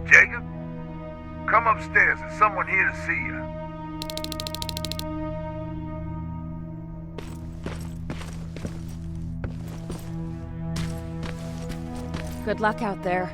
Jacob? Come upstairs. There's someone here to see you. Good luck out there.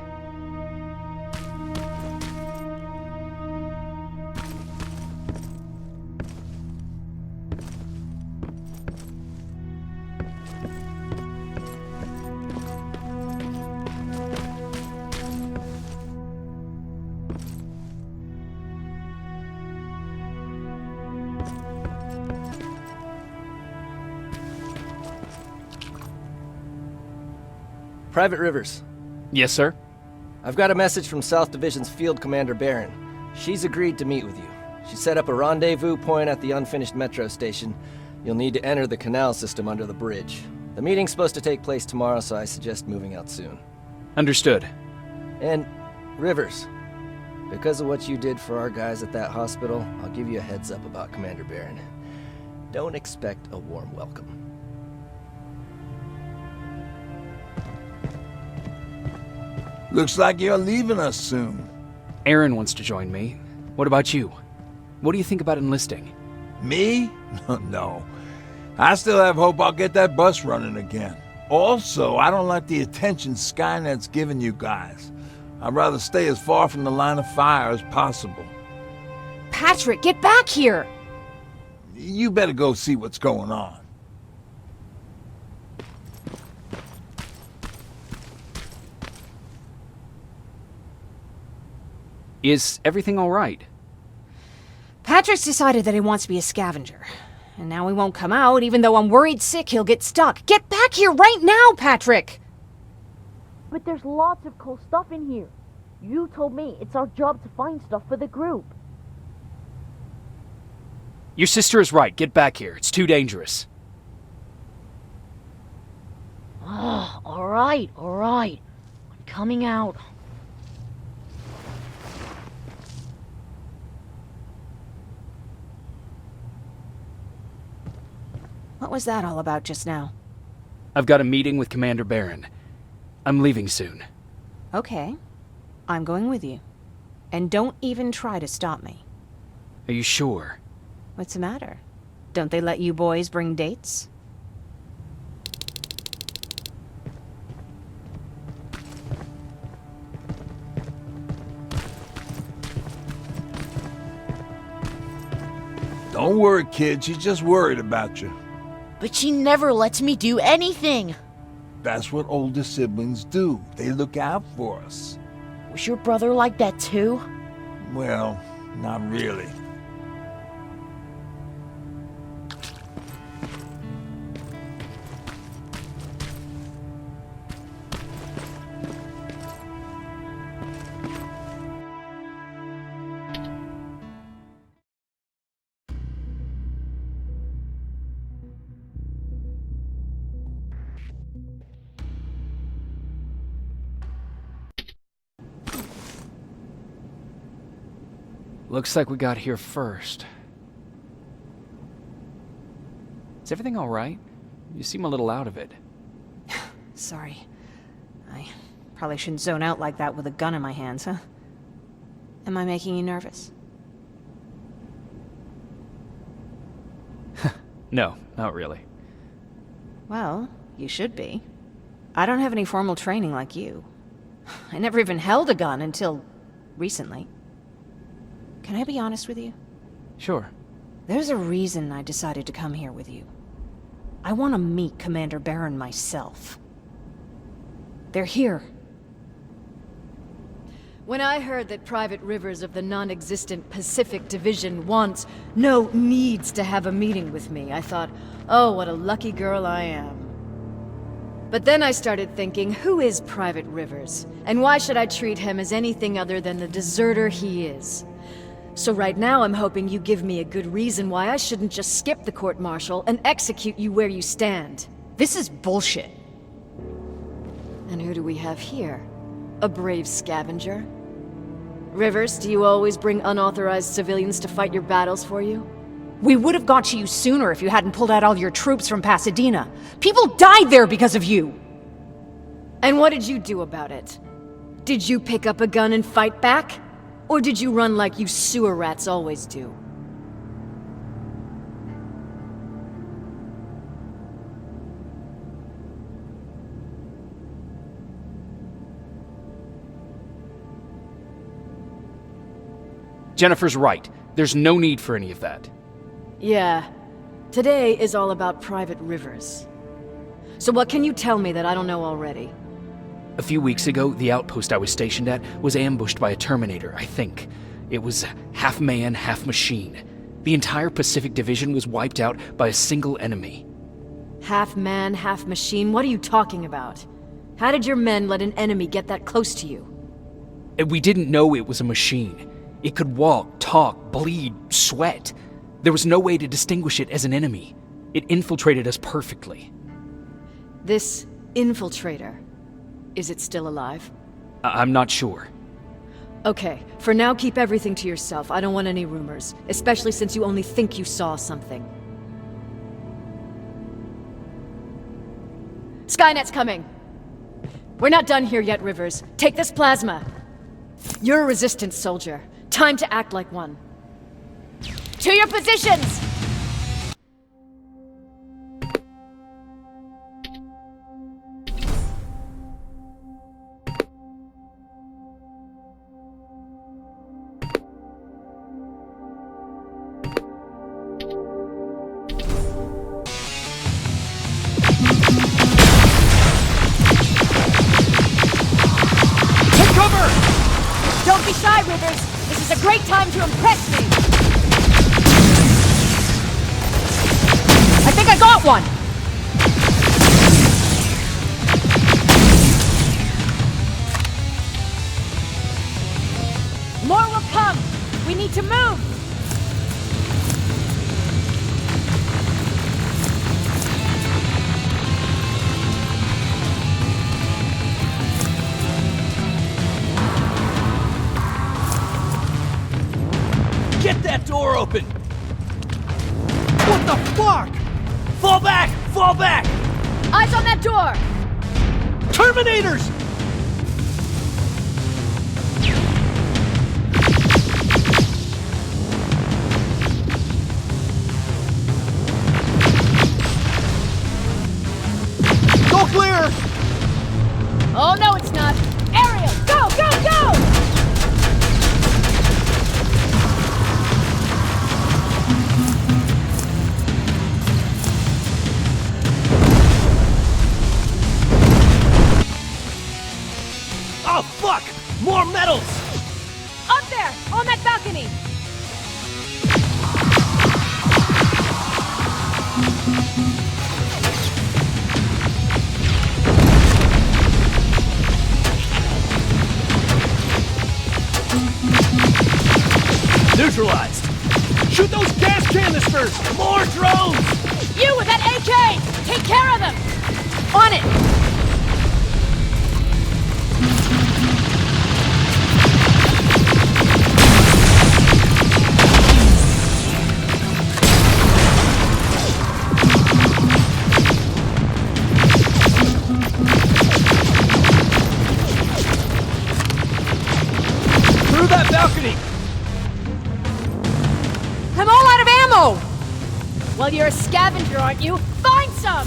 Private Rivers. Yes, sir? I've got a message from South Division's Field Commander Barron. She's agreed to meet with you. She set up a rendezvous point at the unfinished metro station. You'll need to enter the canal system under the bridge. The meeting's supposed to take place tomorrow, so I suggest moving out soon. Understood. And, Rivers, because of what you did for our guys at that hospital, I'll give you a heads up about Commander Barron. Don't expect a warm welcome. Looks like you're leaving us soon. Aaron wants to join me. What about you? What do you think about enlisting? Me? No. I still have hope I'll get that bus running again. Also, I don't like the attention Skynet's giving you guys. I'd rather stay as far from the line of fire as possible. Patrick, get back here! You better go see what's going on. Is everything all right? Patrick's decided that he wants to be a scavenger. And now he won't come out, even though I'm worried sick he'll get stuck. Get back here right now, Patrick! But there's lots of cool stuff in here. You told me it's our job to find stuff for the group. Your sister is right. Get back here. It's too dangerous. Alright. I'm coming out. What was that all about just now? I've got a meeting with Commander Barron. I'm leaving soon. Okay. I'm going with you. And don't even try to stop me. Are you sure? What's the matter? Don't they let you boys bring dates? Don't worry, kid. She's just worried about you. But she never lets me do anything. That's what older siblings do. They look out for us. Was your brother like that too? Well, not really. Looks like we got here first. Is everything all right? You seem a little out of it. Sorry. I probably shouldn't zone out like that with a gun in my hands, huh? Am I making you nervous? No, not really. Well, you should be. I don't have any formal training like you. I never even held a gun until recently. Can I be honest with you? Sure. There's a reason I decided to come here with you. I want to meet Commander Barron myself. They're here. When I heard that Private Rivers of the non-existent Pacific Division needs to have a meeting with me, I thought, oh, what a lucky girl I am. But then I started thinking, who is Private Rivers? And why should I treat him as anything other than the deserter he is? So right now I'm hoping you give me a good reason why I shouldn't just skip the court-martial and execute you where you stand. This is bullshit. And who do we have here? A brave scavenger? Rivers, do you always bring unauthorized civilians to fight your battles for you? We would have got to you sooner if you hadn't pulled out all your troops from Pasadena. People died there because of you! And what did you do about it? Did you pick up a gun and fight back? Or did you run like you sewer rats always do? Jennifer's right. There's no need for any of that. Yeah. Today is all about private rivers. So what can you tell me that I don't know already? A few weeks ago, the outpost I was stationed at was ambushed by a Terminator, I think. It was half man, half machine. The entire Pacific Division was wiped out by a single enemy. Half man, half machine? What are you talking about? How did your men let an enemy get that close to you? We didn't know it was a machine. It could walk, talk, bleed, sweat. There was no way to distinguish it as an enemy. It infiltrated us perfectly. This infiltrator, is it still alive? I'm not sure. Okay, for now keep everything to yourself. I don't want any rumors, especially since you only think you saw something. Skynet's coming! We're not done here yet, Rivers. Take this plasma. You're a resistance soldier. Time to act like one. To your positions! Take cover! Don't be shy, Rivers! This is a great time to impress me! I think I got one! More will come! We need to move! Get that door open! What the fuck? Fall back! Fall back! Eyes on that door! Terminators! Go clear! Oh no, it's not! Ariel, go, go, go! Oh fuck! More metals! Up there! On that balcony! Neutralized! Shoot those gas canisters! More drones! You with that AK! Take care of them! On it! Through that balcony! I'm all out of ammo! Well, you're a scavenger, aren't you? Find some!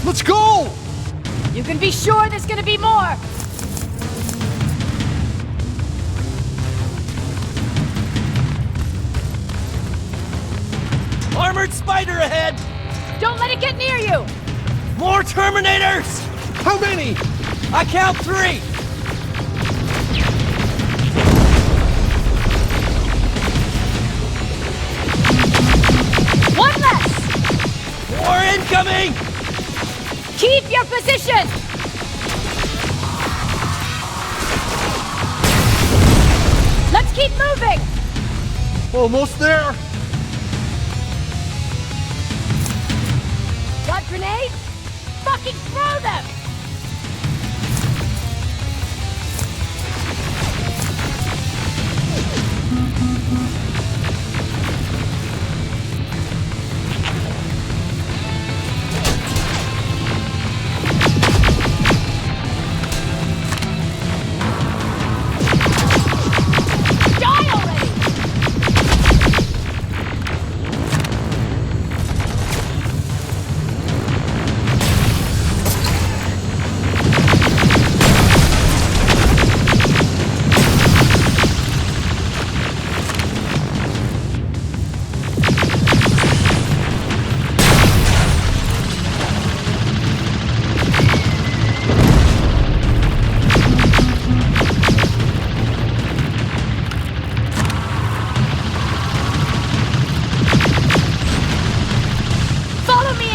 Let's go! You can be sure there's gonna be more! Armored spider ahead! Don't let it get near you! More Terminators! How many? I count 3! Keep your position! Let's keep moving! Almost there! Got grenades? Fucking throw them!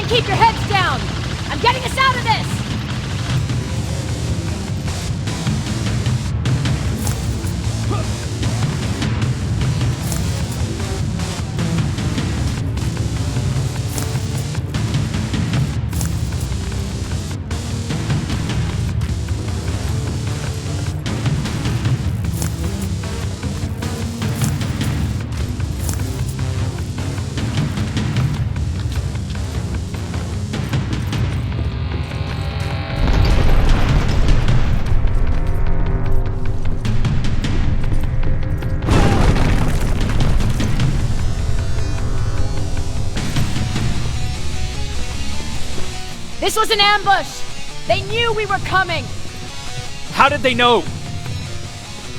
Keep your heads down! I'm getting us out of this! This was an ambush! They knew we were coming! How did they know?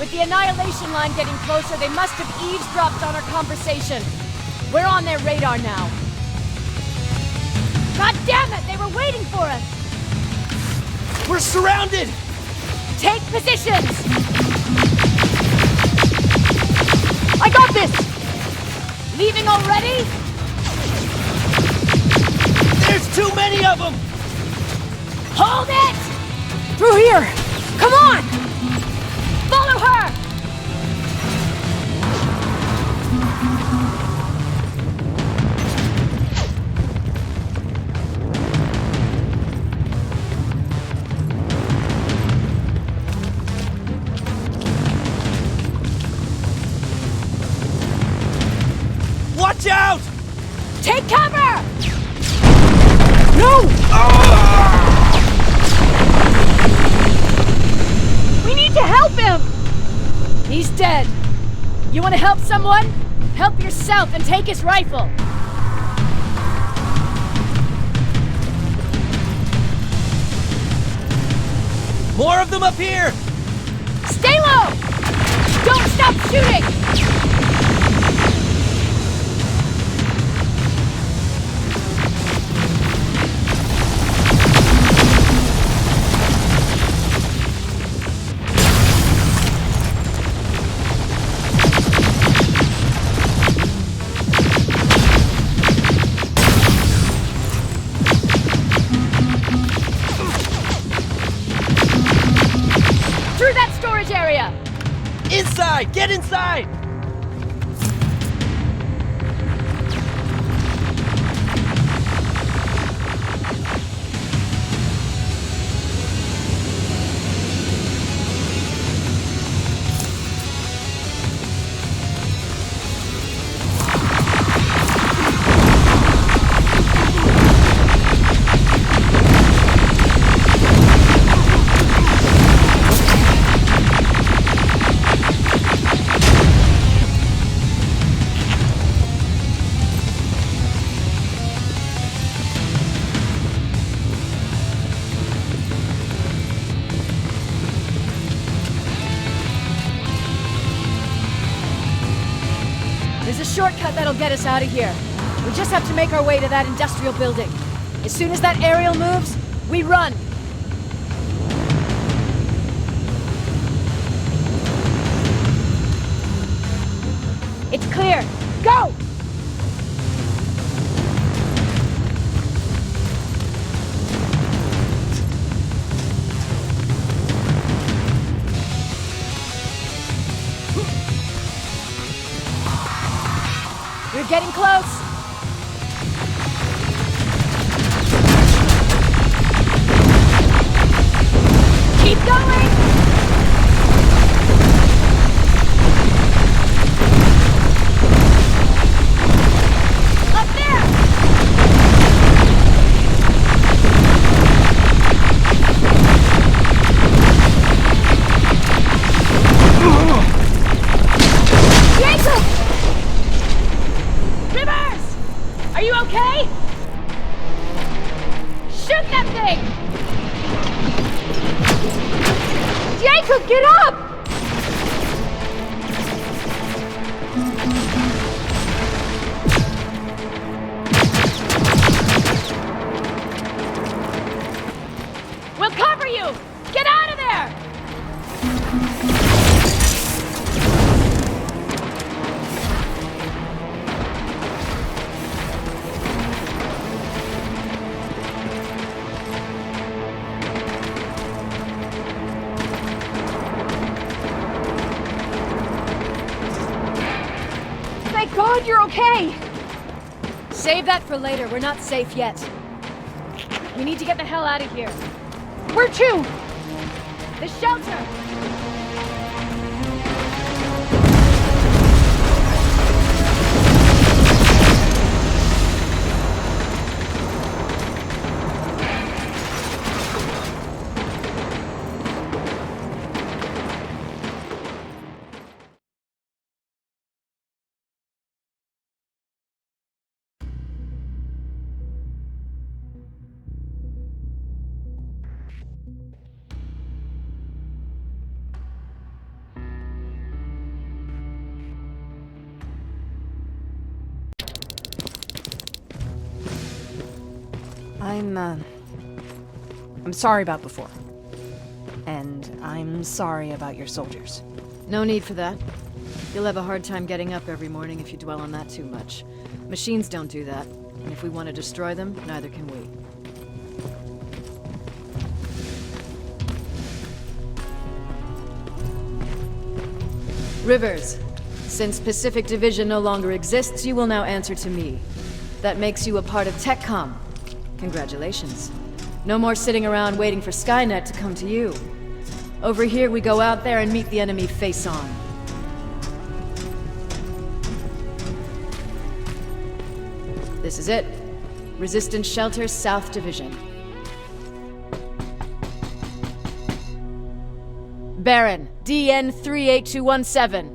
With the annihilation line getting closer, they must have eavesdropped on our conversation. We're on their radar now. God damn it! They were waiting for us! We're surrounded! Take positions! I got this! Leaving already? There's too many of them! Hold it! Through here! Come on! Follow her! Watch out! Take cover! No! We need to help him! He's dead. You want to help someone? Help yourself and take his rifle. More of them up here! Stay low! Don't stop shooting! Area. Inside! Get inside! Shortcut that'll get us out of here. We just have to make our way to that industrial building. As soon as that aerial moves, we run. It's clear. Go! We're getting close! Keep going! Up there! Jacob! Rivers! Are you okay? Shoot that thing! Jacob, get up! We'll cover you! Get out of there! Thank God you're okay! Save that for later. We're not safe yet. We need to get the hell out of here. Where to? The shelter! I'm sorry about before. And I'm sorry about your soldiers. No need for that. You'll have a hard time getting up every morning if you dwell on that too much. Machines don't do that, and if we want to destroy them, neither can we. Rivers, since Pacific Division no longer exists, you will now answer to me. That makes you a part of TechCom. Congratulations. No more sitting around waiting for Skynet to come to you. Over here, we go out there and meet the enemy face on. This is it. Resistance Shelter, South Division. Baron, DN 38217.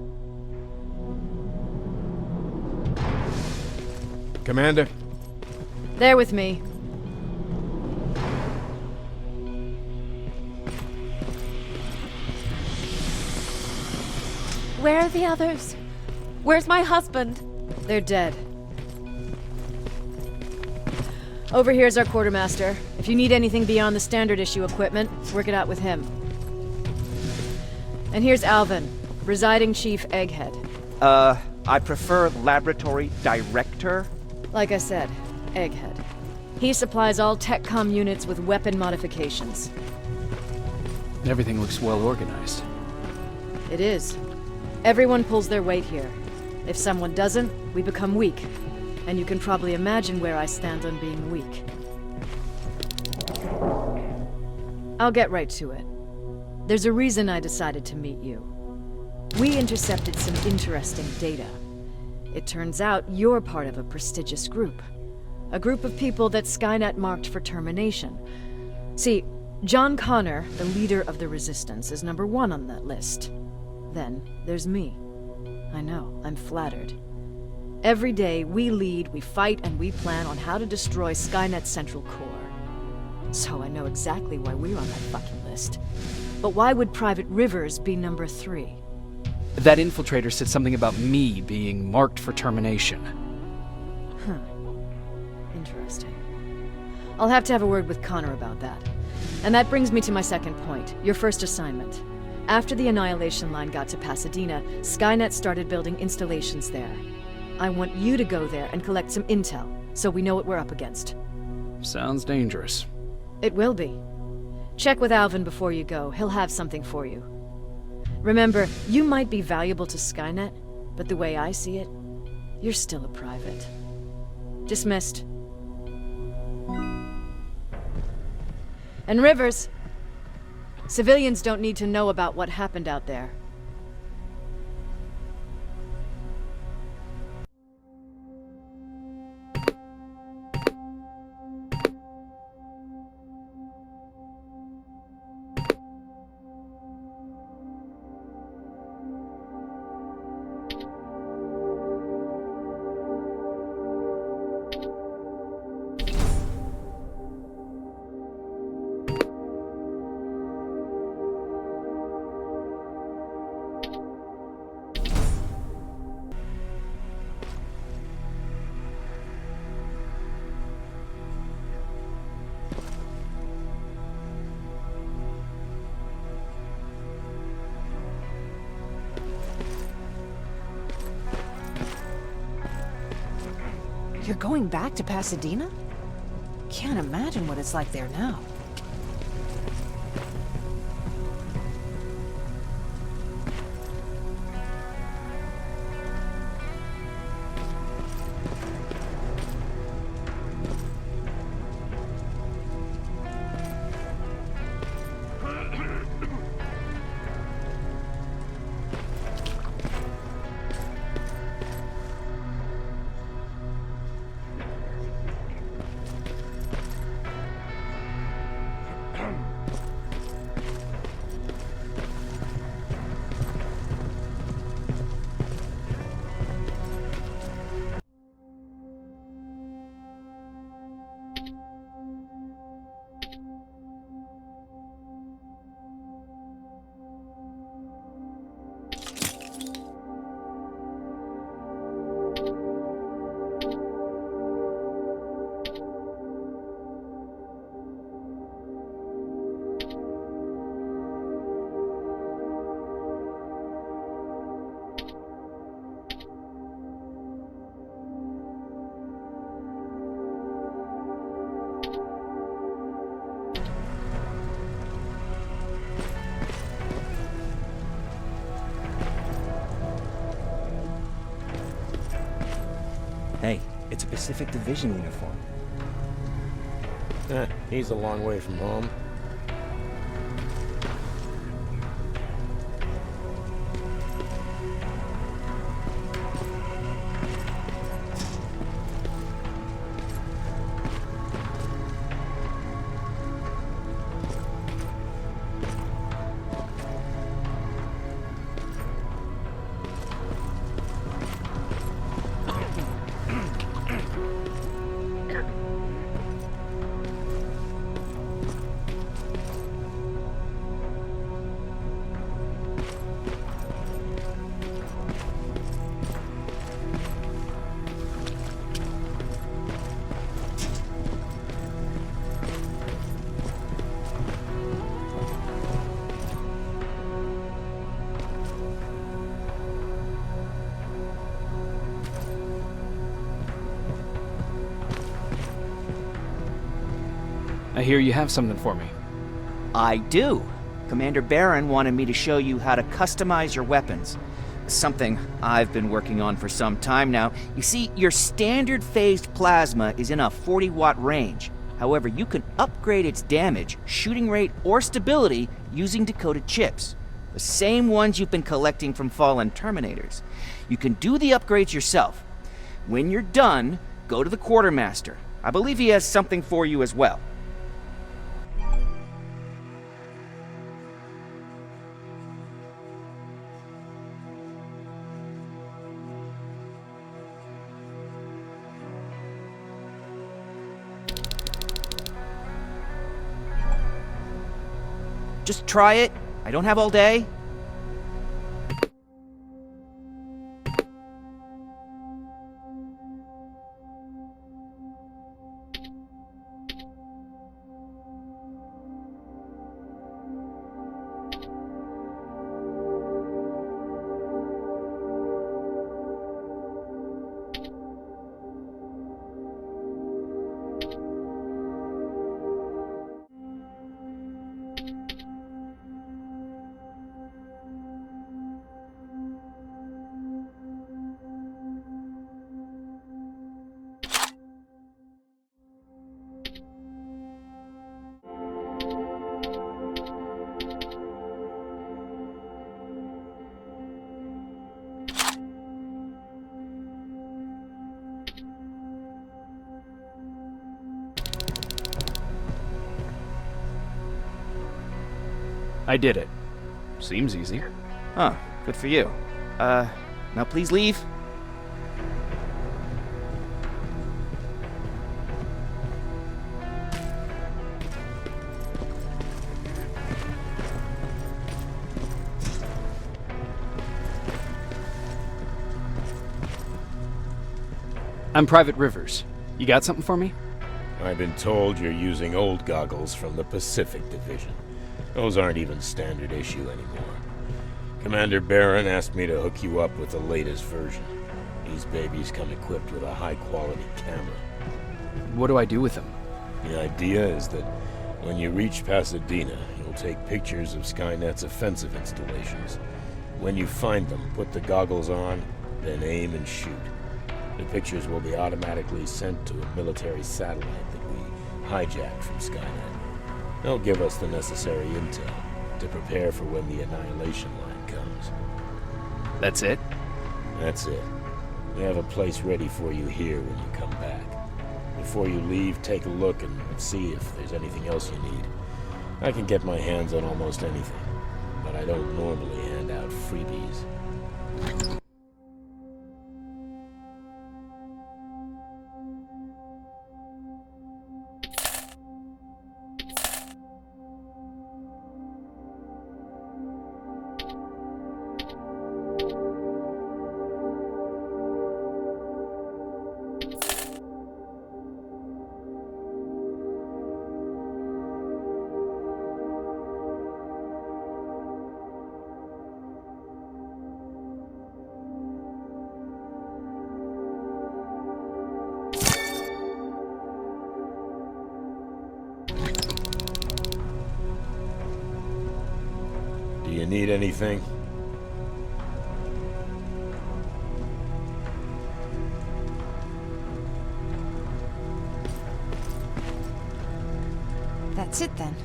Commander. There with me. Where are the others? Where's my husband? They're dead. Over here's our quartermaster. If you need anything beyond the standard issue equipment, work it out with him. And here's Alvin, Presiding Chief Egghead. I prefer Laboratory Director. Like I said, Egghead. He supplies all TechCom units with weapon modifications. Everything looks well organized. It is. Everyone pulls their weight here. If someone doesn't, we become weak. And you can probably imagine where I stand on being weak. I'll get right to it. There's a reason I decided to meet you. We intercepted some interesting data. It turns out you're part of a prestigious group. A group of people that Skynet marked for termination. See, John Connor, the leader of the Resistance, is #1 on that list. Then there's me. I know, I'm flattered. Every day, we lead, we fight, and we plan on how to destroy Skynet's central core. So I know exactly why we're on that fucking list. But why would Private Rivers be #3? That infiltrator said something about me being marked for termination. Huh. Interesting. I'll have to have a word with Connor about that. And that brings me to my second point, your first assignment. After the Annihilation Line got to Pasadena, Skynet started building installations there. I want you to go there and collect some intel, so we know what we're up against. Sounds dangerous. It will be. Check with Alvin before you go. He'll have something for you. Remember, you might be valuable to Skynet, but the way I see it, You're still a private. Dismissed. And Rivers, civilians don't need to know about what happened out there. You're going back to Pasadena? Can't imagine what it's like there now. Hey, it's a Pacific Division uniform. He's a long way from home. I hear you have something for me. I do. Commander Barron wanted me to show you how to customize your weapons. Something I've been working on for some time now. You see, your standard phased plasma is in a 40-watt range. However, you can upgrade its damage, shooting rate, or stability using decoded chips. The same ones you've been collecting from fallen Terminators. You can do the upgrades yourself. When you're done, go to the Quartermaster. I believe he has something for you as well. Just try it. I don't have all day. I did it. Seems easy. Huh, good for you. Now please leave. I'm Private Rivers. You got something for me? I've been told you're using old goggles from the Pacific Division. Those aren't even standard issue anymore. Commander Barron asked me to hook you up with the latest version. These babies come equipped with a high-quality camera. What do I do with them? The idea is that when you reach Pasadena, you'll take pictures of Skynet's offensive installations. When you find them, put the goggles on, then aim and shoot. The pictures will be automatically sent to a military satellite that we hijacked from Skynet. They'll give us the necessary intel to prepare for when the annihilation line comes. That's it? That's it. We have a place ready for you here when you come back. Before you leave, take a look and see if there's anything else you need. I can get my hands on almost anything, but I don't normally hand out freebies. Do you need anything? That's it then.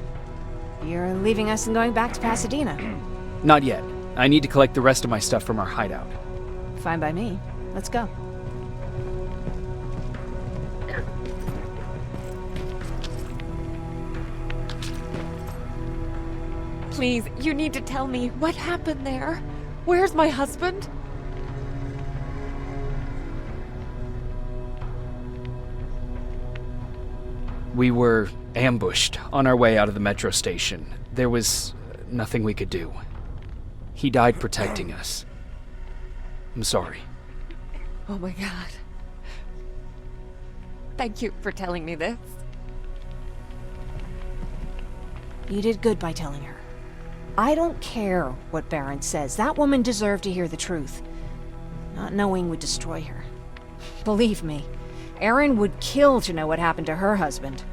You're leaving us and going back to Pasadena. Not yet. I need to collect the rest of my stuff from our hideout. Fine by me. Let's go. Please, you need to tell me what happened there. Where's my husband? We were ambushed on our way out of the metro station. There was nothing we could do. He died protecting us. I'm sorry. Oh my God. Thank you for telling me this. You did good by telling her. I don't care what Barron says. That woman deserved to hear the truth. Not knowing would destroy her. Believe me, Erin would kill to know what happened to her husband.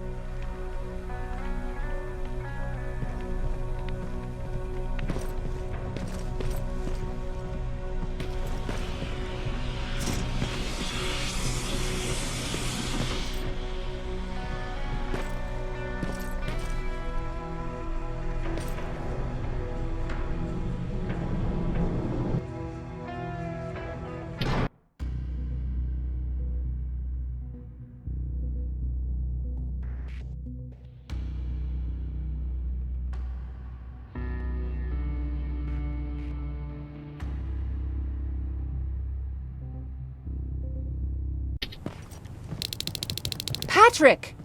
Patrick!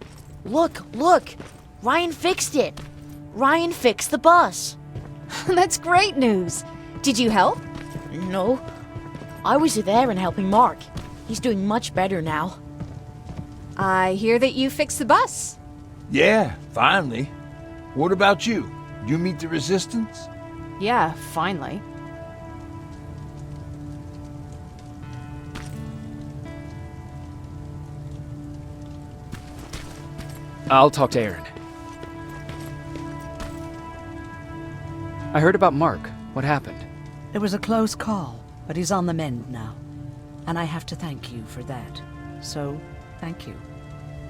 Look! Ryan fixed it! Ryan fixed the bus! That's great news. Did you help? No. I was there and helping Mark. He's doing much better now. I hear that you fixed the bus. Yeah, finally. What about you? You meet the resistance? Yeah, finally. I'll talk to Erin. I heard about Mark. What happened? It was a close call, but he's on the mend now. And I have to thank you for that. So, thank you.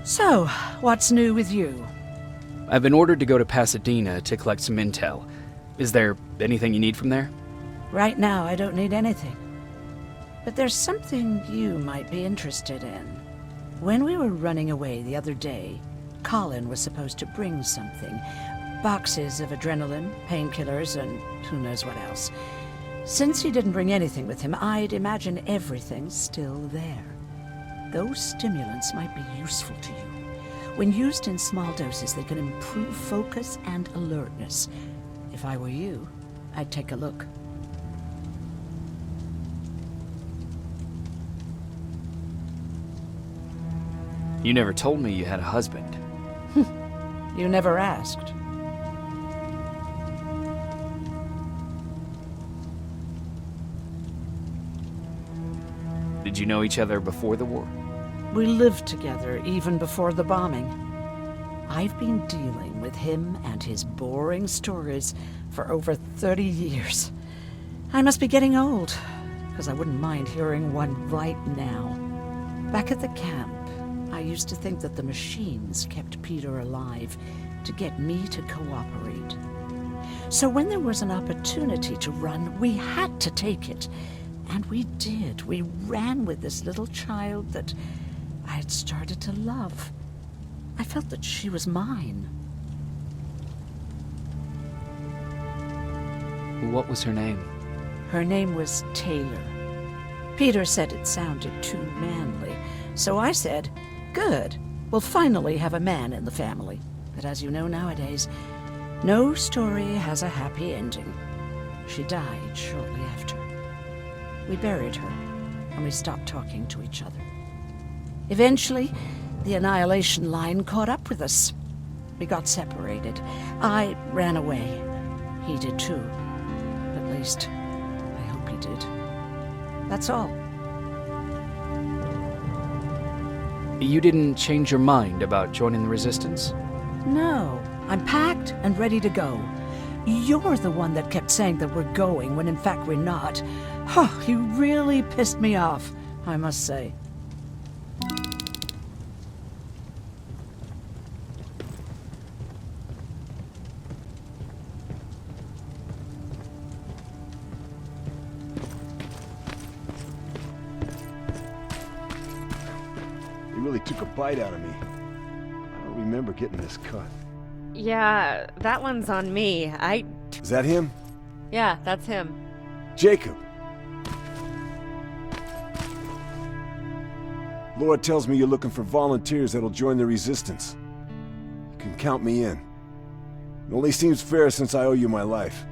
So, what's new with you? I've been ordered to go to Pasadena to collect some intel. Is there anything you need from there? Right now, I don't need anything. But there's something you might be interested in. When we were running away the other day, Colin was supposed to bring something. Boxes of adrenaline, painkillers, and who knows what else. Since he didn't bring anything with him, I'd imagine everything's still there. Those stimulants might be useful to you. When used in small doses, they can improve focus and alertness. If I were you, I'd take a look. You never told me you had a husband. You never asked. Did you know each other before the war? We lived together even before the bombing. I've been dealing with him and his boring stories for over 30 years. I must be getting old, because I wouldn't mind hearing one right now. Back at the camp, I used to think that the machines kept Peter alive to get me to cooperate. So when there was an opportunity to run, we had to take it. And we did. We ran with this little child that I had started to love. I felt that she was mine. What was her name? Her name was Taylor. Peter said it sounded too manly, so I said, good, we'll finally have a man in the family. But as you know nowadays, no story has a happy ending. She died shortly after. We buried her, and we stopped talking to each other. Eventually, the Annihilation Line caught up with us. We got separated. I ran away. He did too. At least, I hope he did. That's all. You didn't change your mind about joining the Resistance? No, I'm packed and ready to go. You're the one that kept saying that we're going when in fact we're not. Oh, you really pissed me off, I must say. He really took a bite out of me. I don't remember getting this cut. Yeah, that one's on me. Is that him? Yeah, that's him. Jacob! Lord tells me you're looking for volunteers that'll join the Resistance. You can count me in. It only seems fair since I owe you my life.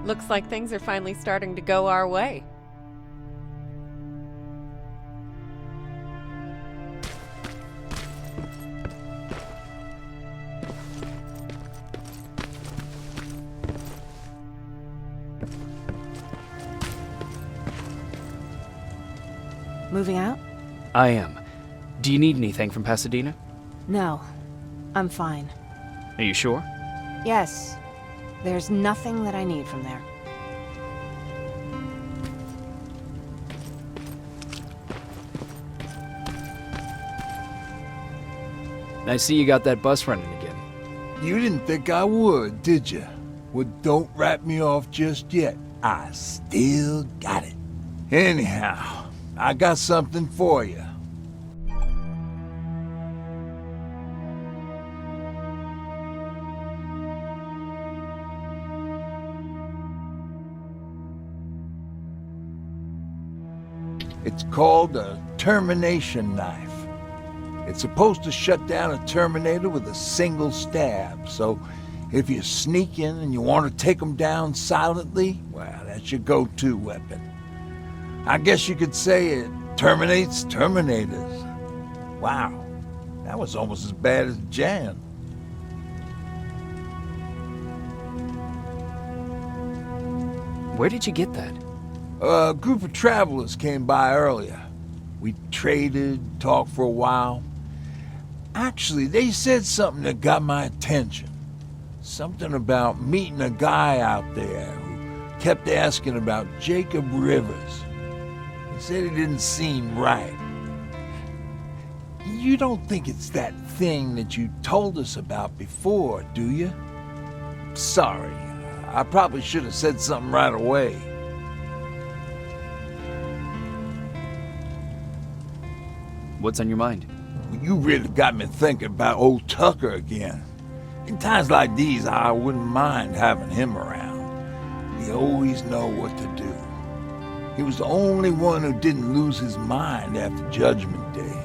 Looks like things are finally starting to go our way. Moving out? I am. Do you need anything from Pasadena? No. I'm fine. Are you sure? Yes. There's nothing that I need from there. I see you got that bus running again. You didn't think I would, did you? Well, don't wrap me off just yet. I still got it. Anyhow, I got something for you. It's called a termination knife. It's supposed to shut down a Terminator with a single stab, so if you sneak in and you want to take them down silently, well, that's your go-to weapon. I guess you could say it terminates Terminators. Wow, that was almost as bad as Jan. Where did you get that? A group of travelers came by earlier. We traded, talked for a while. Actually, they said something that got my attention. Something about meeting a guy out there who kept asking about Jacob Rivers. He said it didn't seem right. You don't think it's that thing that you told us about before, do you? Sorry, I probably should have said something right away. What's on your mind? You really got me thinking about old Tucker again. In times like these, I wouldn't mind having him around. He always know what to do. He was the only one who didn't lose his mind after Judgment Day.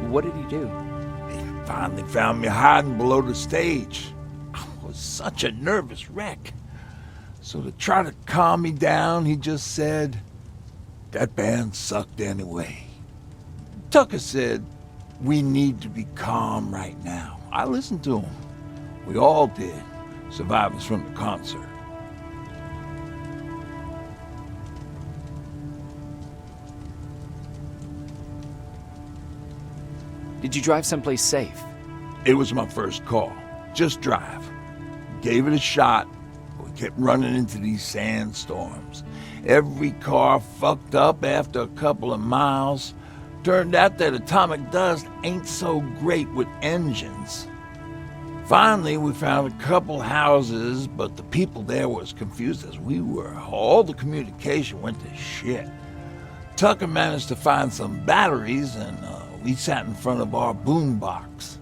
What did he do? He finally found me hiding below the stage. I was such a nervous wreck. So to try to calm me down, he just said, "That band sucked anyway." Tucker said, "We need to be calm right now." I listened to him. We all did, survivors from the concert. Did you drive someplace safe? It was my first call. Just drive. Gave it a shot. We kept running into these sandstorms. Every car fucked up after a couple of miles. Turned out that atomic dust ain't so great with engines. Finally, we found a couple houses, but the people there were as confused as we were. All the communication went to shit. Tucker managed to find some batteries, and we sat in front of our boombox.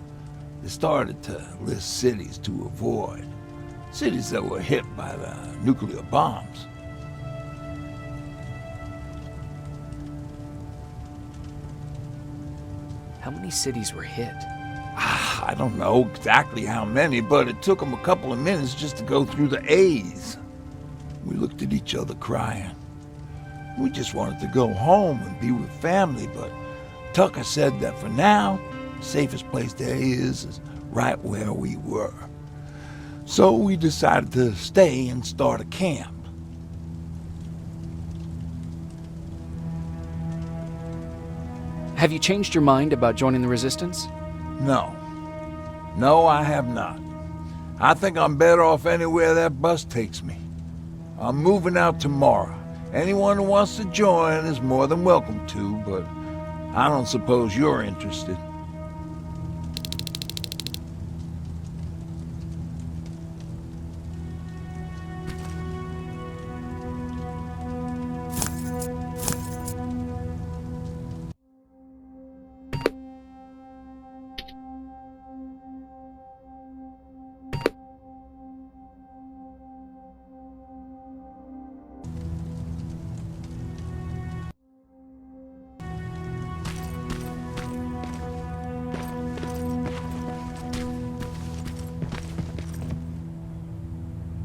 They started to list cities to avoid. Cities that were hit by the nuclear bombs. How many cities were hit? I don't know exactly how many, but it took them a couple of minutes just to go through the A's. We looked at each other crying. We just wanted to go home and be with family, but Tucker said that for now, the safest place there is right where we were. So we decided to stay and start a camp. Have you changed your mind about joining the Resistance? No. No, I have not. I think I'm better off anywhere that bus takes me. I'm moving out tomorrow. Anyone who wants to join is more than welcome to, but I don't suppose you're interested.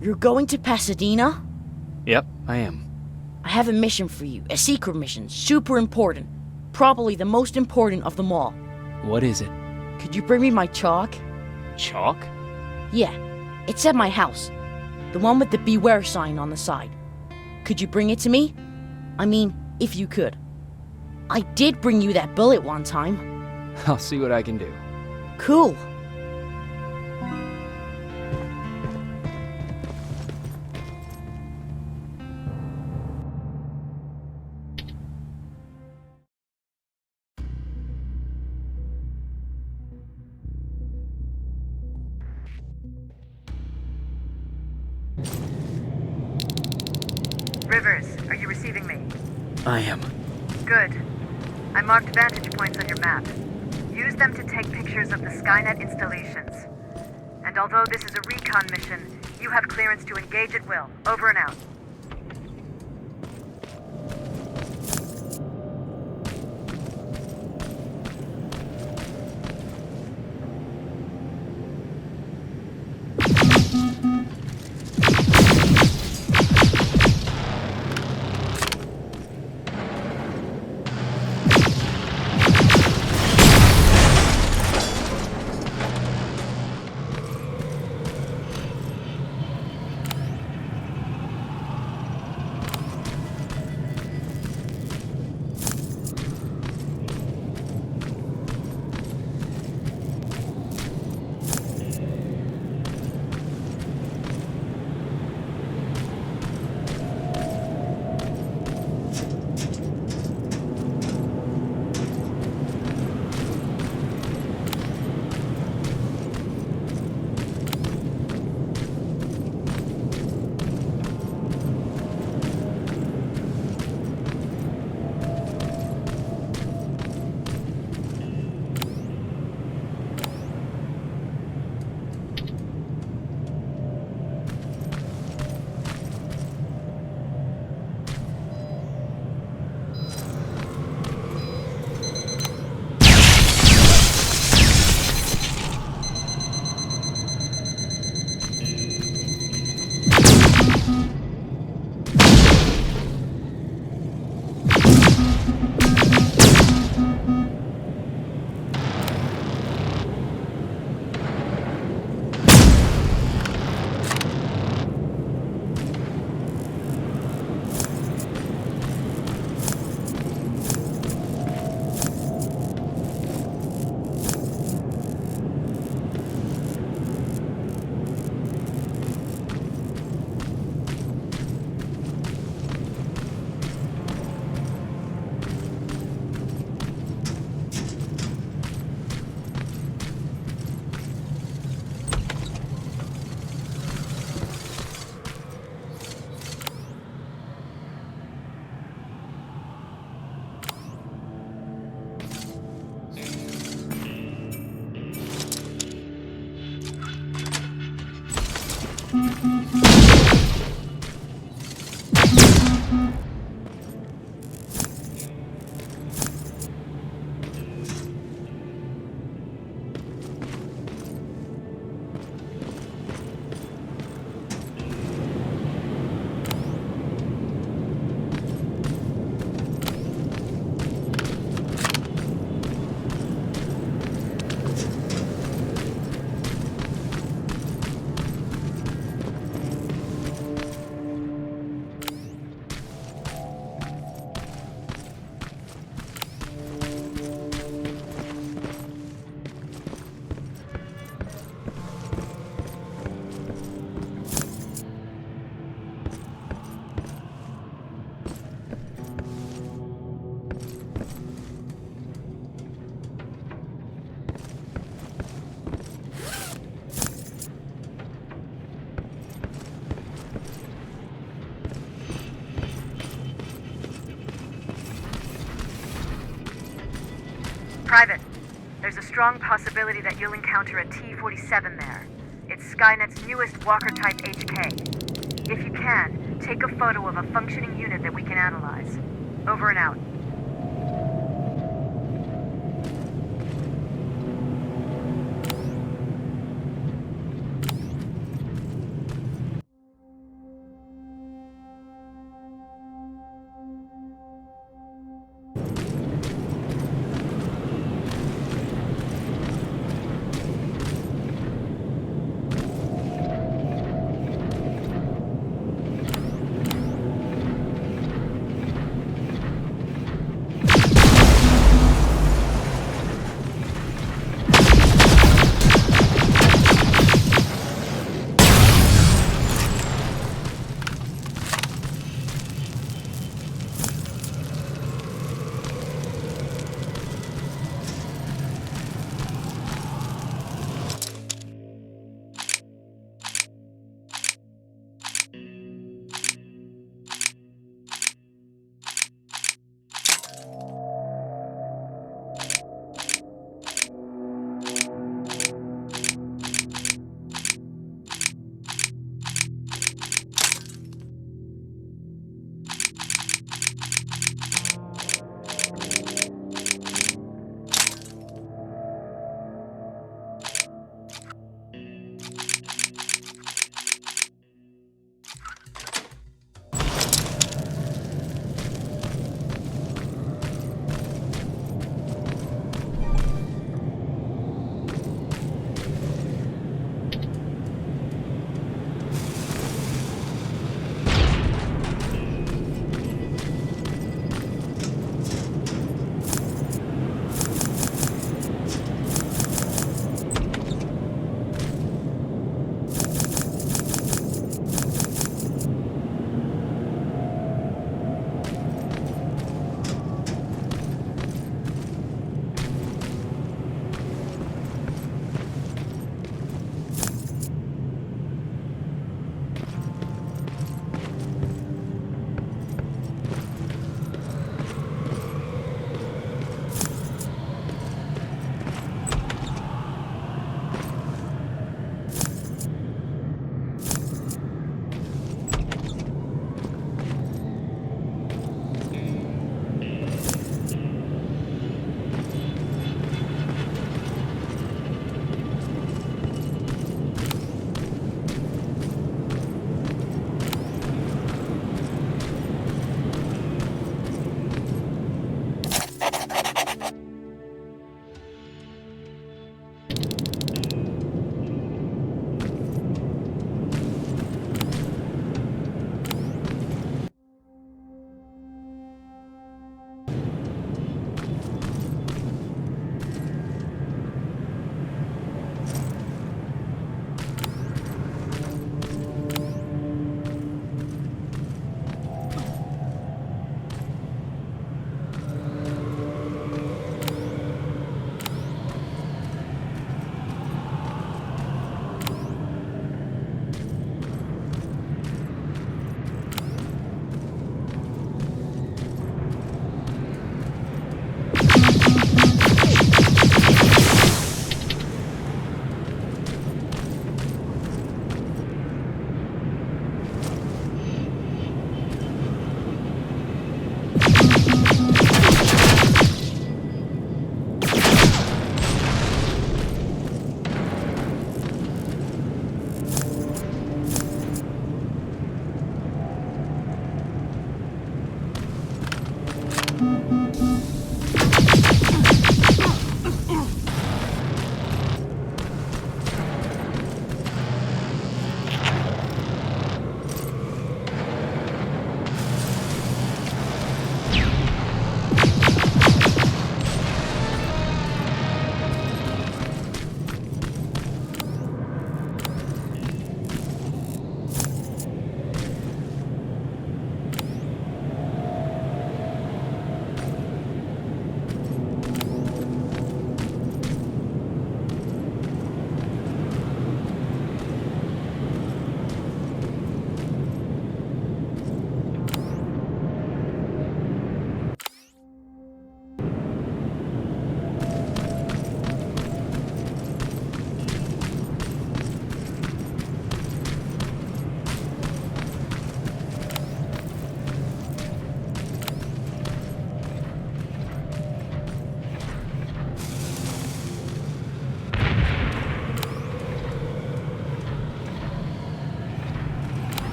You're going to Pasadena? Yep, I am. I have a mission for you. A secret mission. Super important. Probably the most important of them all. What is it? Could you bring me my chalk? Chalk? Yeah. It's at my house. The one with the beware sign on the side. Could you bring it to me? I mean, if you could. I did bring you that bullet one time. I'll see what I can do. Cool. Rivers, are you receiving me? I am. Good. I marked vantage points on your map. Use them to take pictures of the Skynet installations. And although this is a recon mission, you have clearance to engage at will. Over and out. Private, there's a strong possibility that you'll encounter a T-47 there. It's Skynet's newest Walker-type HK. If you can, take a photo of a functioning unit that we can analyze. Over and out.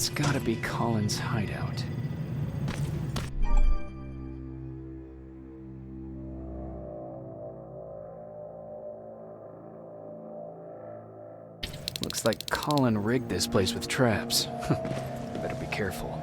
That's gotta be Colin's hideout. Looks like Colin rigged this place with traps. Better be careful.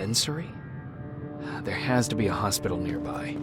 Dispensary? There has to be a hospital nearby.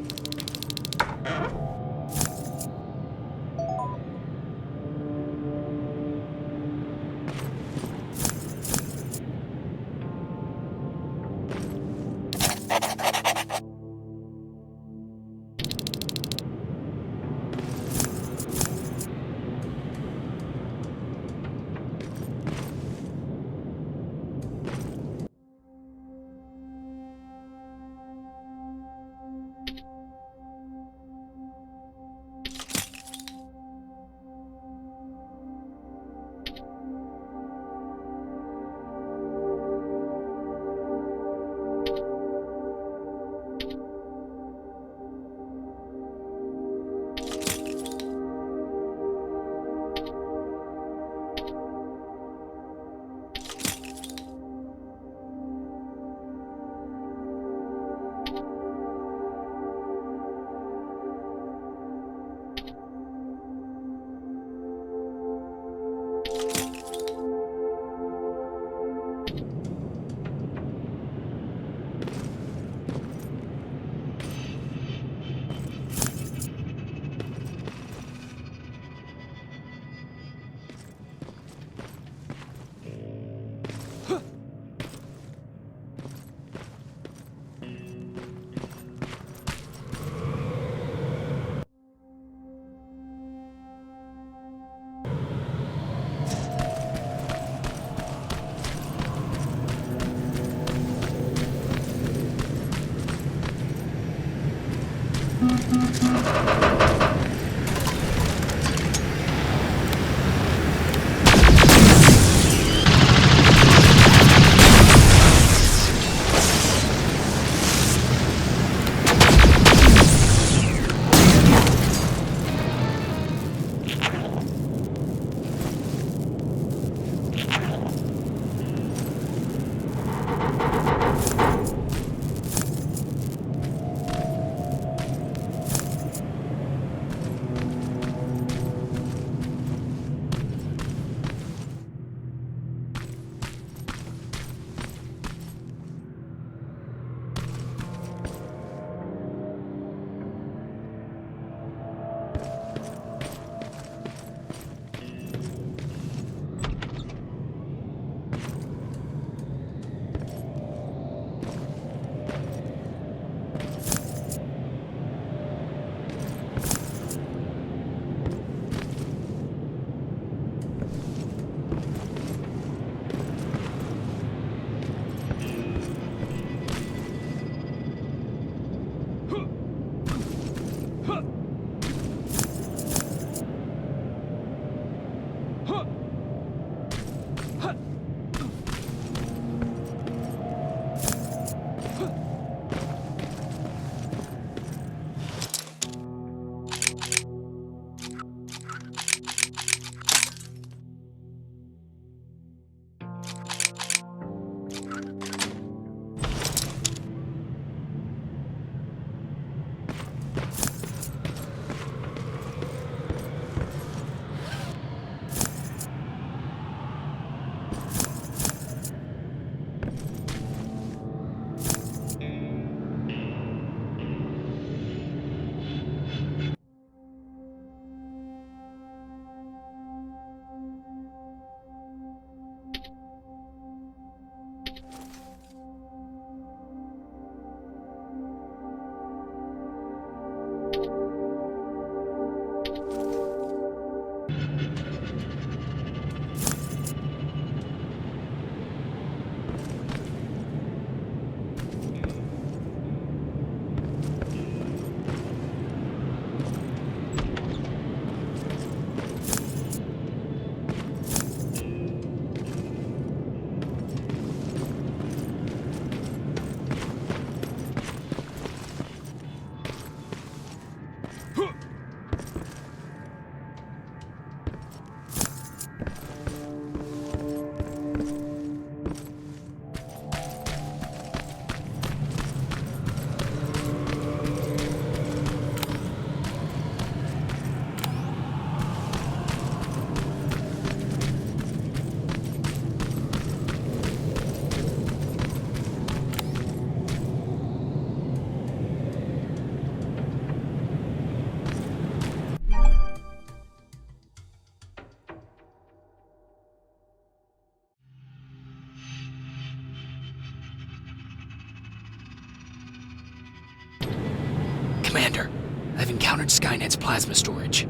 I've encountered Skynet's plasma storage.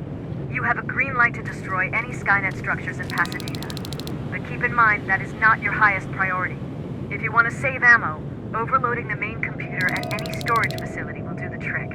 You have a green light to destroy any Skynet structures in Pasadena. But keep in mind that is not your highest priority. If you want to save ammo, overloading the main computer at any storage facility will do the trick.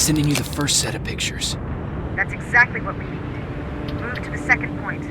Sending you the first set of pictures. That's exactly what we need. Move to the second point.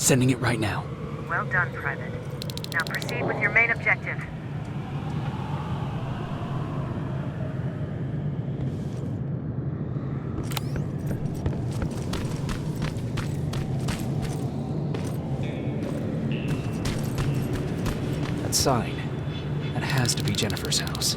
Sending it right now. Well done, Private. Now proceed with your main objective. That sign. That has to be Jennifer's house.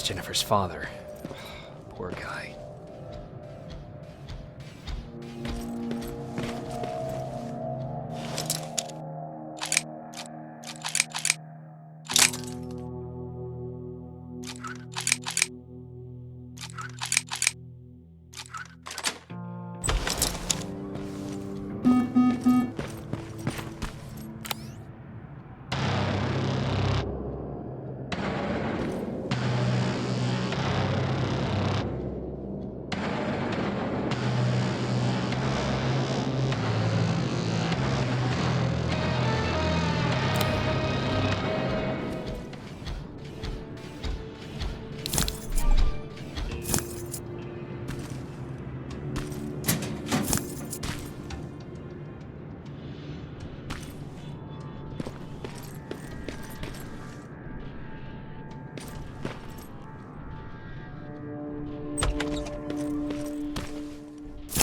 Jennifer's father. Poor guy.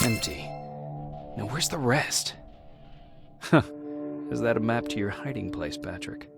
Empty. Now where's the rest? Huh. Is that a map to your hiding place, Patrick?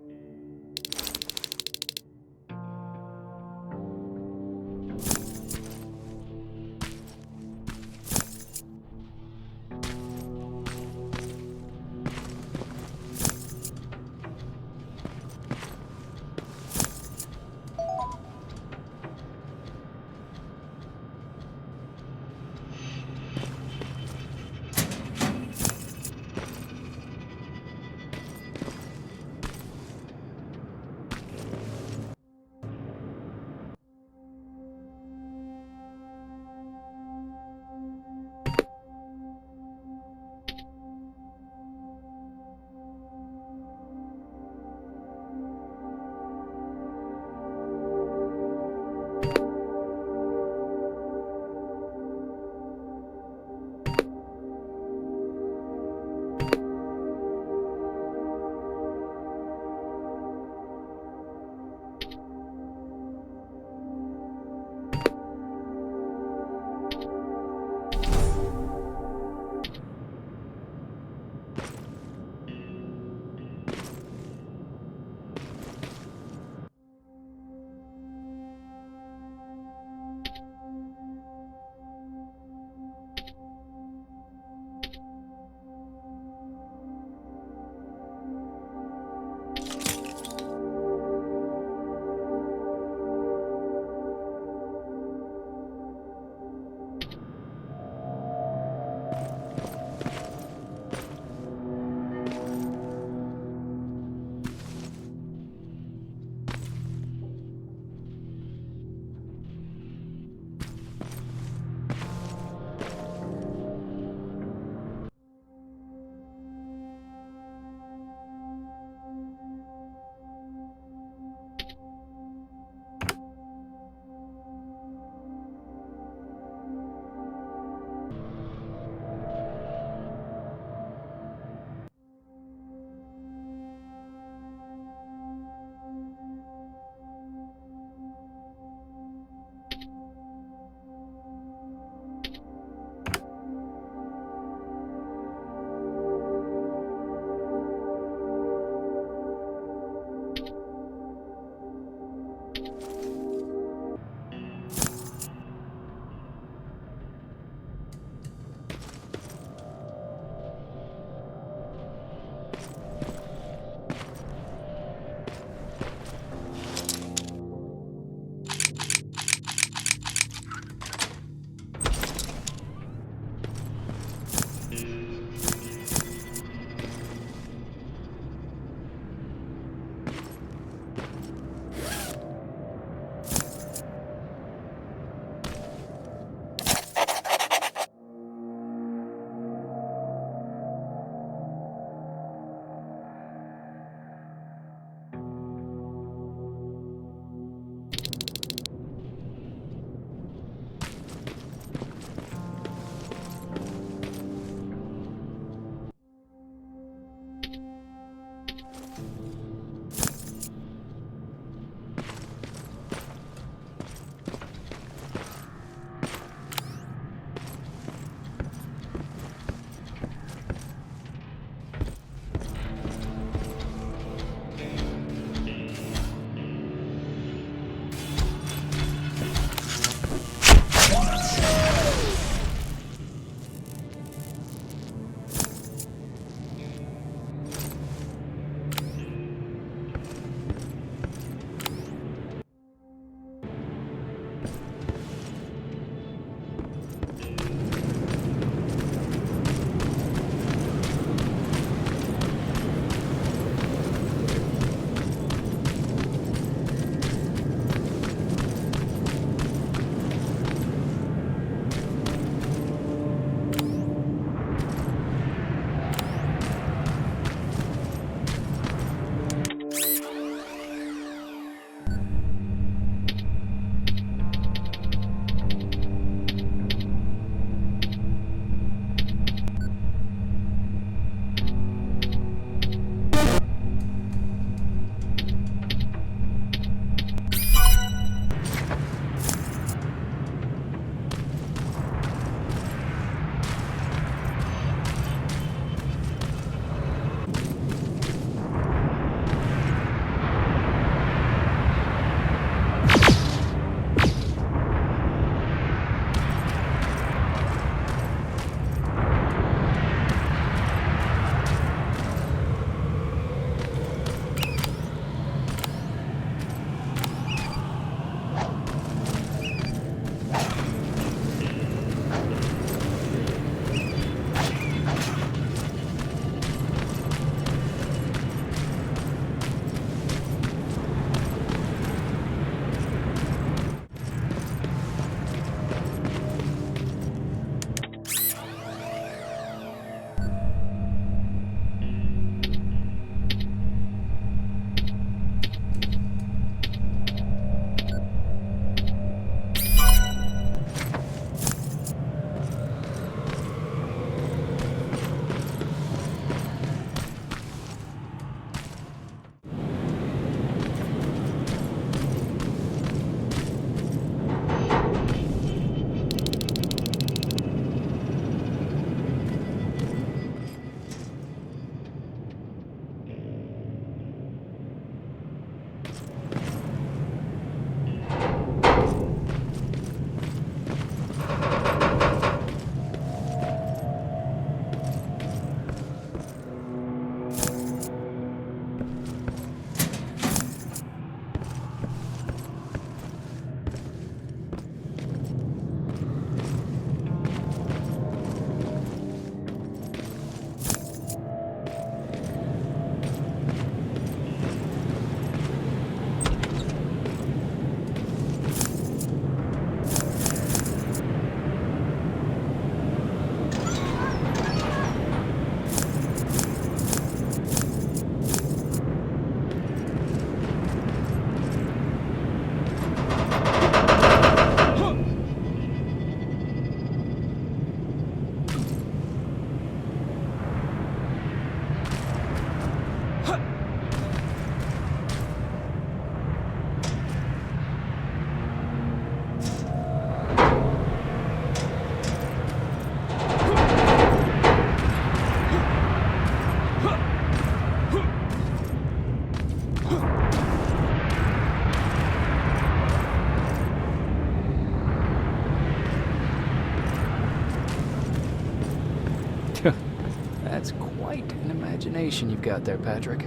That's quite an imagination you've got there, Patrick.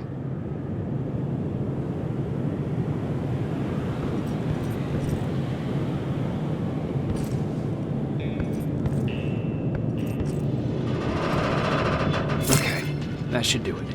Okay, that should do it.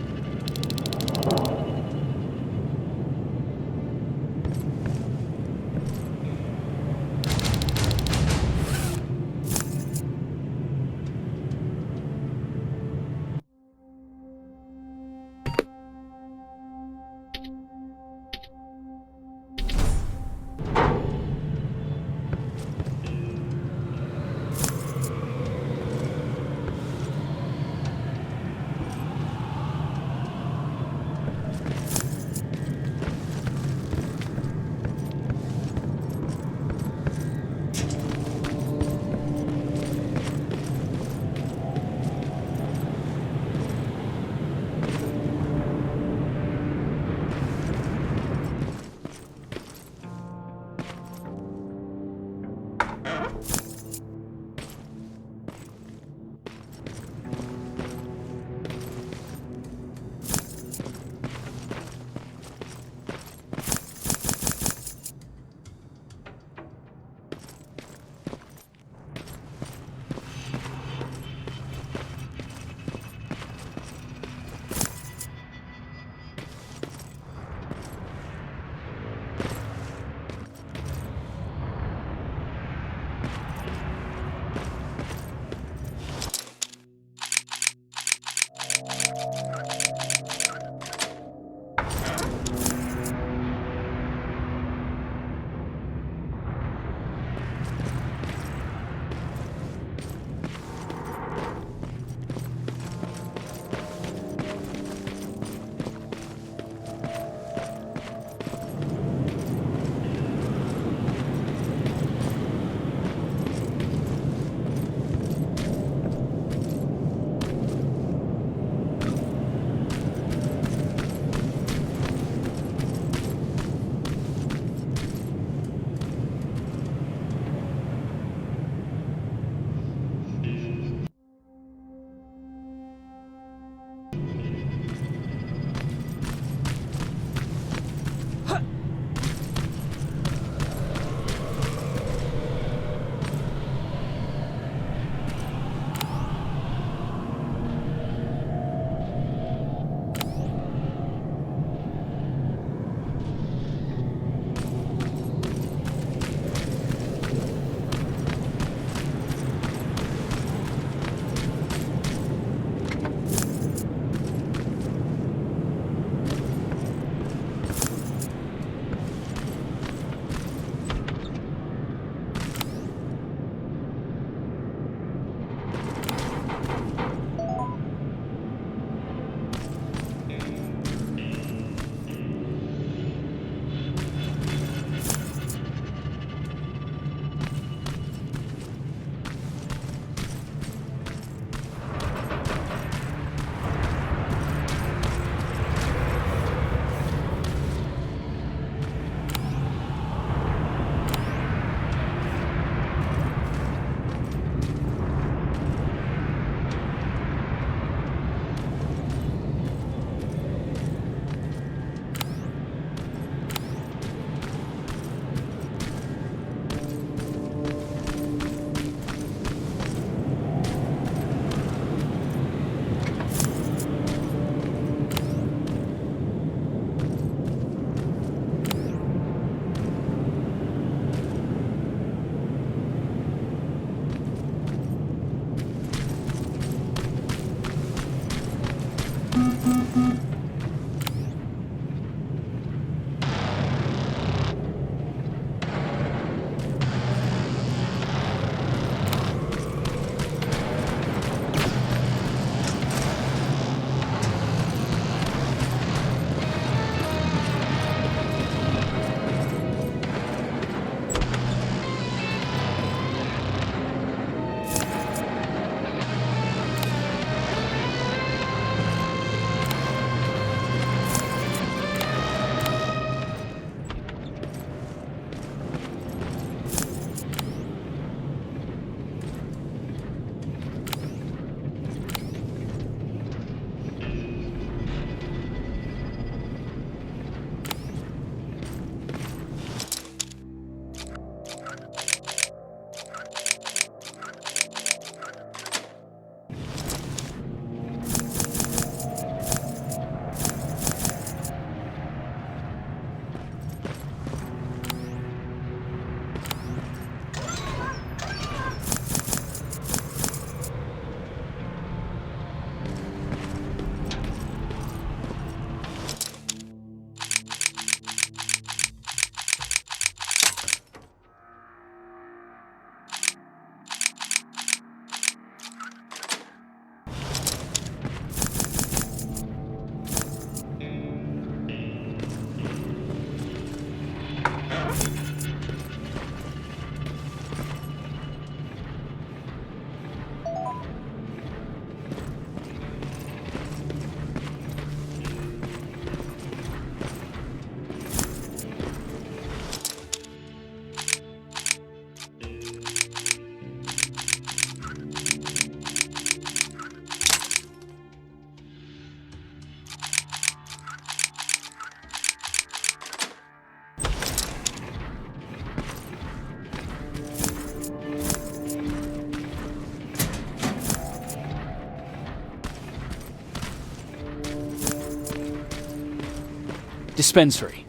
Dispensary.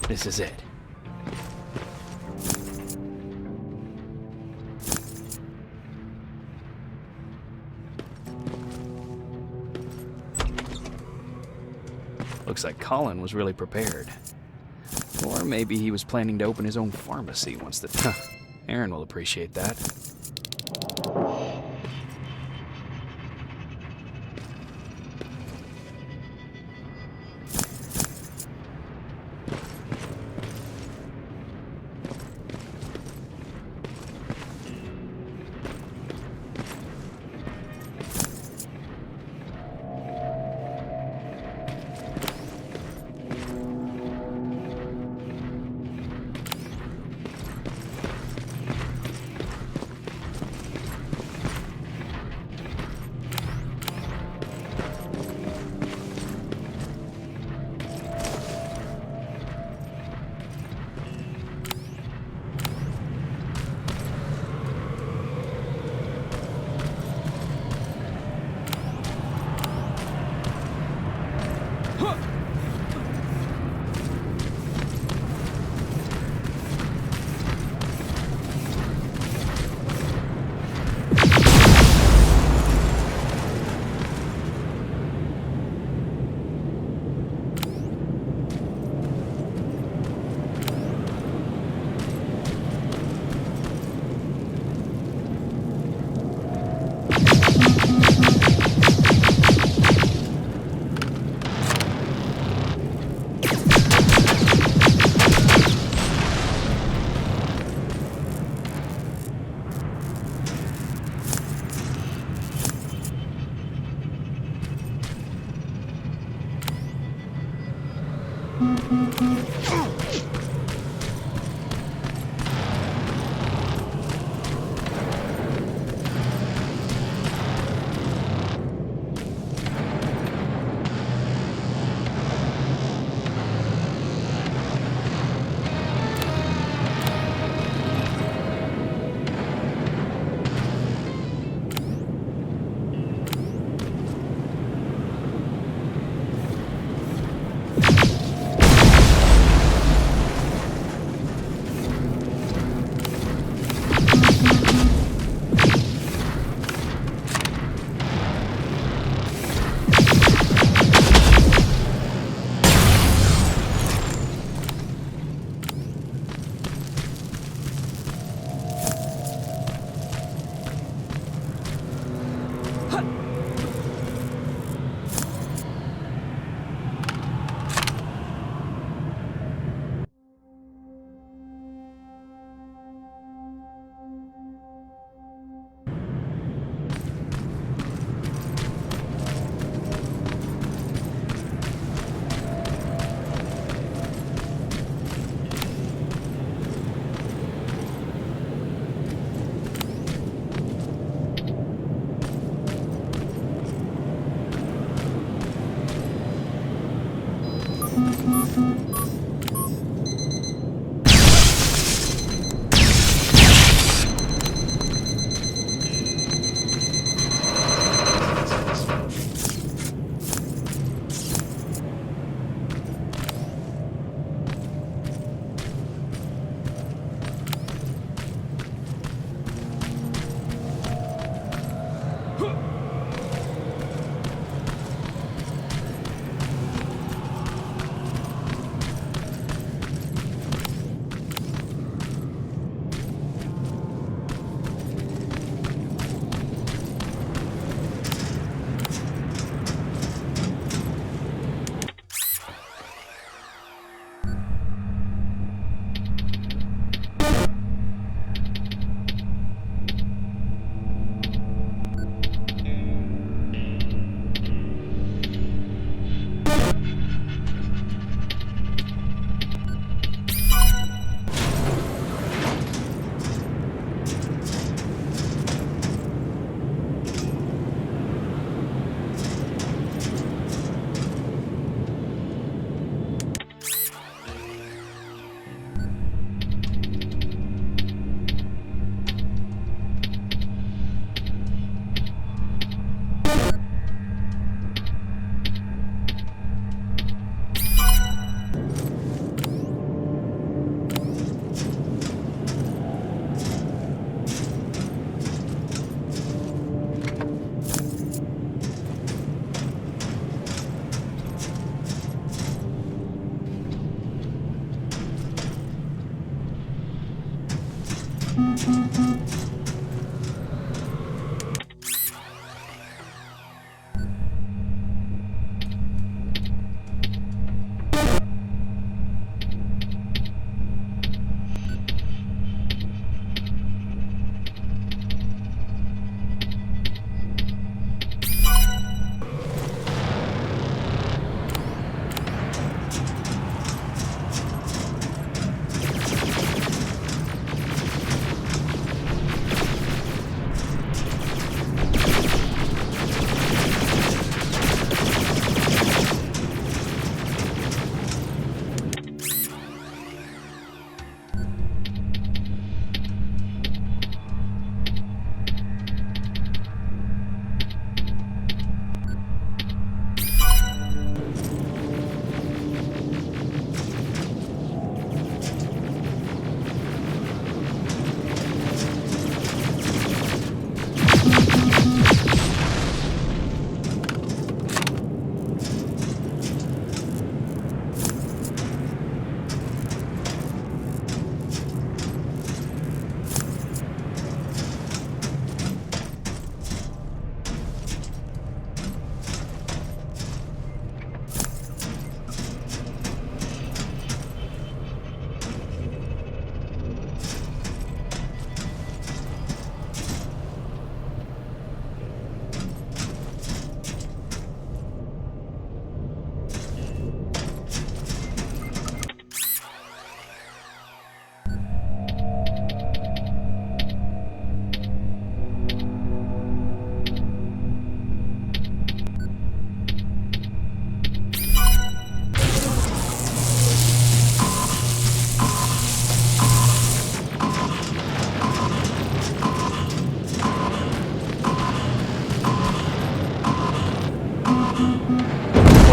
This is it. Looks like Colin was really prepared. Or maybe he was planning to open his own pharmacy once the... Aaron will appreciate that.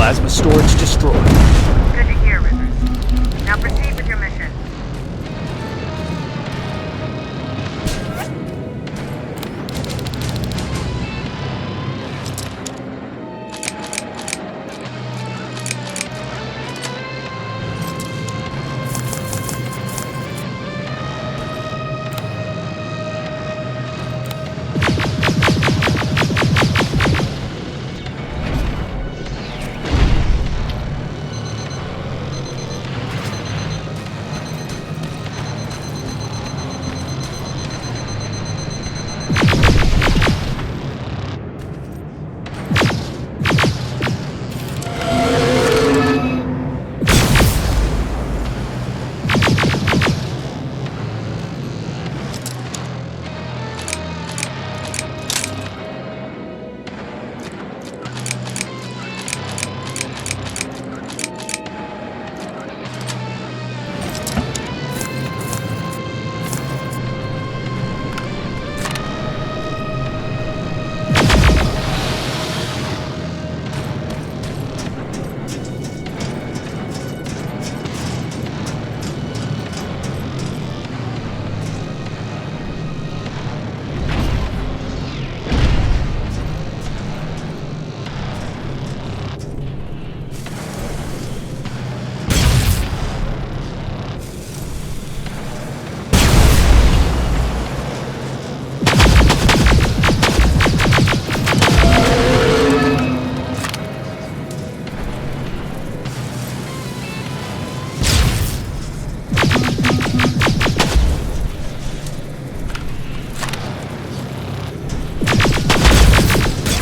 Plasma storage destroyed. Good to hear, Rivers. Now proceed with your mission.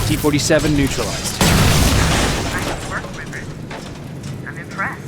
T-47 neutralized. Nice work, Rivers. I'm impressed.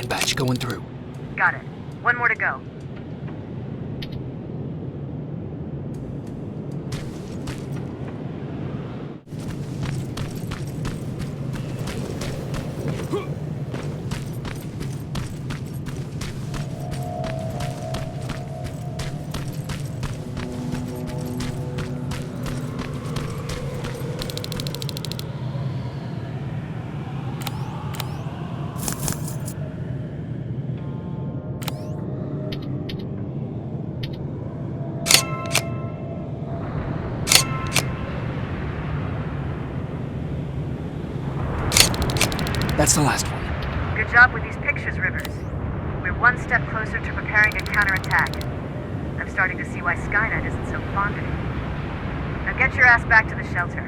Second batch going through. Got it. One more to go. That's the last one. Good job with these pictures, Rivers. We're one step closer to preparing a counterattack. I'm starting to see why Skynet isn't so fond of you. Now get your ass back to the shelter.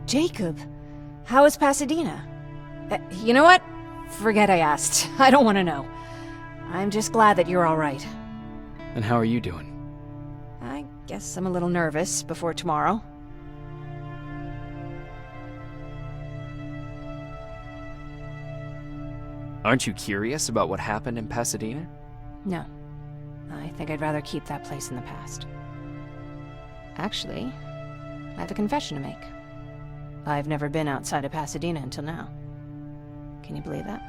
Jacob, how is Pasadena? You know what? Forget I asked. I don't want to know. I'm just glad that you're all right. And how are you doing? I guess I'm a little nervous before tomorrow. Aren't you curious about what happened in Pasadena? No. I think I'd rather keep that place in the past. Actually, I have a confession to make. I've never been outside of Pasadena until now. Can you believe that?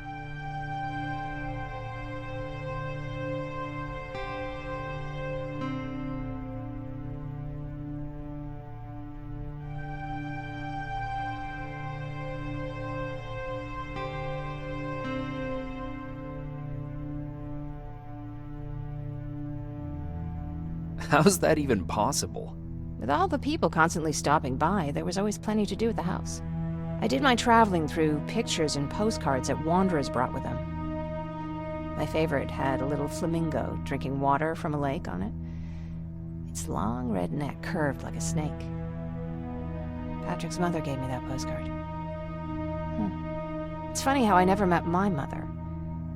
How's that even possible? With all the people constantly stopping by, there was always plenty to do at the house. I did my traveling through pictures and postcards that wanderers brought with them. My favorite had a little flamingo drinking water from a lake on it. Its long red neck curved like a snake. Patrick's mother gave me that postcard. It's funny how I never met my mother,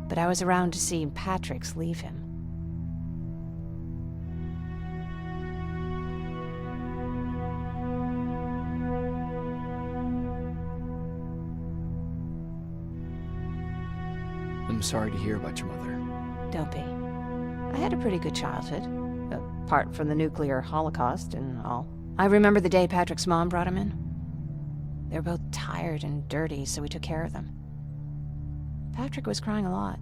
but I was around to see Patrick's leave him. I'm sorry to hear about your mother. Don't be. I had a pretty good childhood, apart from the nuclear holocaust and all. I remember the day Patrick's mom brought him in. They were both tired and dirty, so we took care of them. Patrick was crying a lot.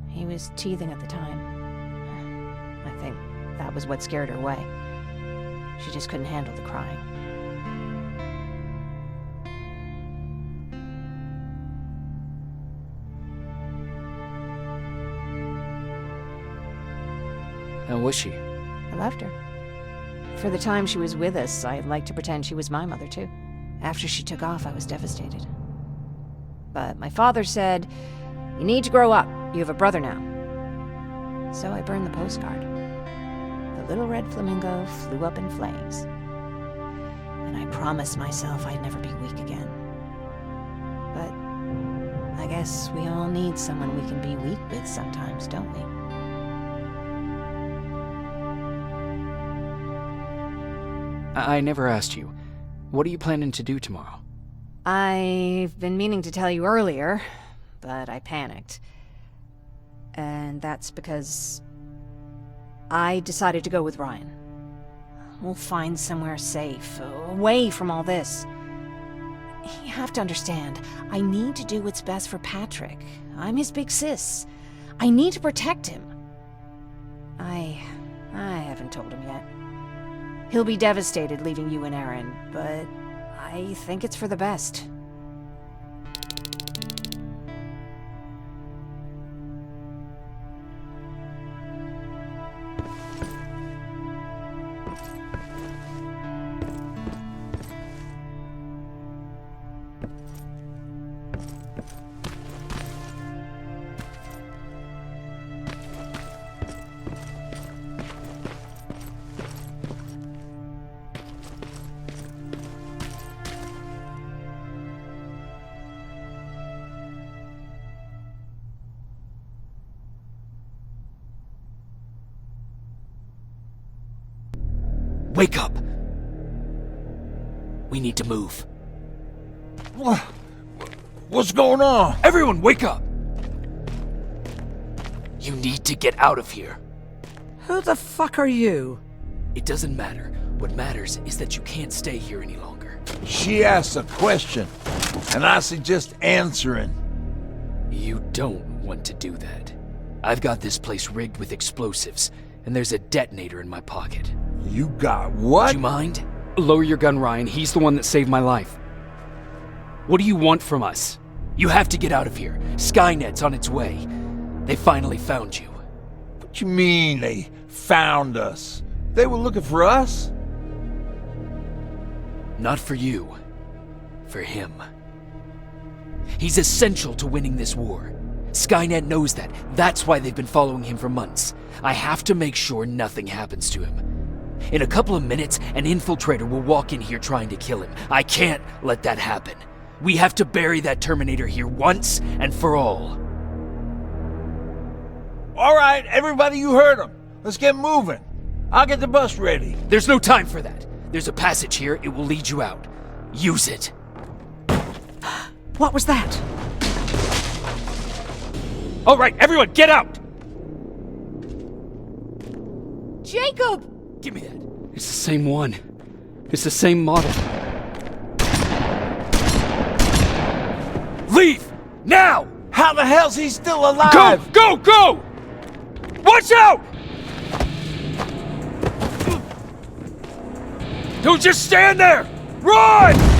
He was teething at the time. I think that was what scared her away. She just couldn't handle the crying. How was she? I loved her. For the time she was with us, I liked to pretend she was my mother, too. After she took off, I was devastated. But my father said, "You need to grow up. You have a brother now. So I burned the postcard. The little red flamingo flew up in flames. And I promised myself I'd never be weak again. But I guess we all need someone we can be weak with sometimes, don't we? I never asked you. What are you planning to do tomorrow? I've been meaning to tell you earlier, but I panicked. And that's because I decided to go with Ryan. We'll find somewhere safe, away from all this. You have to understand, I need to do what's best for Patrick. I'm his big sis. I need to protect him. I haven't told him yet. He'll be devastated leaving you and Aaron, but I think it's for the best. Wake up! We need to move. What's going on? Everyone, wake up! You need to get out of here. Who the fuck are you? It doesn't matter. What matters is that you can't stay here any longer. She asks a question, and I suggest answering. You don't want to do that. I've got this place rigged with explosives, and there's a detonator in my pocket. You got what? Do you mind? Lower your gun, Ryan. He's the one that saved my life. What do you want from us? You have to get out of here. Skynet's on its way. They finally found you. What you mean they found us? They were looking for us? Not for you. For him. He's essential to winning this war. Skynet knows that. That's why they've been following him for months. I have to make sure nothing happens to him. In a couple of minutes, an infiltrator will walk in here trying to kill him. I can't let that happen. We have to bury that Terminator here once and for all. All right, everybody, you heard him. Let's get moving. I'll get the bus ready. There's no time for that. There's a passage here. It will lead you out. Use it. What was that? All right, everyone, get out! Jacob! Give me that. It's the same one. It's the same model. Leave! Now! How the hell's he still alive? Go! Go! Go! Watch out! Don't just stand there! Run!